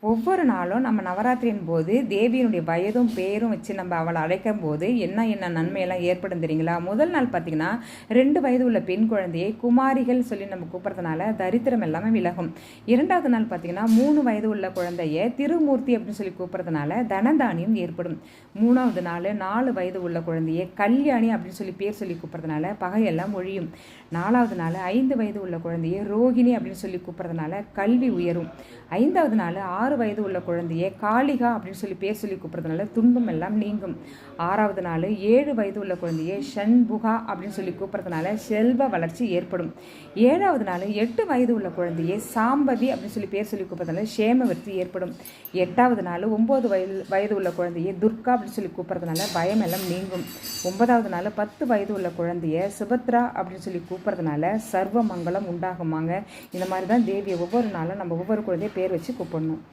ஒவ்வொரு நாளும் நம்ம நவராத்திரியின் போது தேவியினுடைய வயதும் பேரும் வச்சு நம்ம அவளை அழைக்கும் போது என்ன நன்மையெல்லாம் ஏற்படும் தெரியுங்களா? முதல் நாள் பார்த்திங்கன்னா 2 வயது உள்ள பெண் குழந்தையை குமாரிகள் சொல்லி நம்ம கூப்பிட்றதுனால தரித்திரம் எல்லாமே விலகும். 2வது நாள் பார்த்திங்கன்னா 3 வயது உள்ள குழந்தைய திருமூர்த்தி அப்படின்னு சொல்லி கூப்பிட்றதுனால தனதானியம் ஏற்படும். 3வது நாள் 4 வயது உள்ள குழந்தைய கல்யாணி அப்படின்னு சொல்லி பேர் சொல்லி கூப்பிட்றதுனால பகையெல்லாம் ஒழியும். 4வது நாள் 5 வயது உள்ள குழந்தைய ரோகிணி அப்படின்னு சொல்லி கூப்பிட்றதுனால கல்வி உயரும். 5வது நாள் 6 வயது உள்ள குழந்தையை காளிகா அப்படின்னு சொல்லி பேர் சொல்லி கூப்பிட்றதுனால துன்பம் எல்லாம் நீங்கும். 6வது நாள் 7 வயது உள்ள குழந்தையை ஷண்புகா அப்படின்னு சொல்லி கூப்பிட்றதுனால செல்வ வளர்ச்சி ஏற்படும். 7வது நாள் 8 வயது உள்ள குழந்தையை சாம்பவி அப்படின்னு சொல்லி பேர் சொல்லி கூப்பிட்றதுனால சேமவர்த்தி ஏற்படும். 8வது நாள் 9 வயது உள்ள குழந்தையை துர்கா அப்படின்னு சொல்லி கூப்பிட்றதுனால பயம் எல்லாம் நீங்கும். 9வது நாள் 10 வயது உள்ள குழந்தைய சுபத்ரா அப்படின்னு சொல்லி கூப்பிட்றதுனால சர்வ மங்களம் உண்டாகுமாங்க. இந்த மாதிரி தான் தேவியை ஒவ்வொரு நாளும் நம்ம ஒவ்வொரு குழந்தைய பேர் வச்சு கூப்பிடணும்.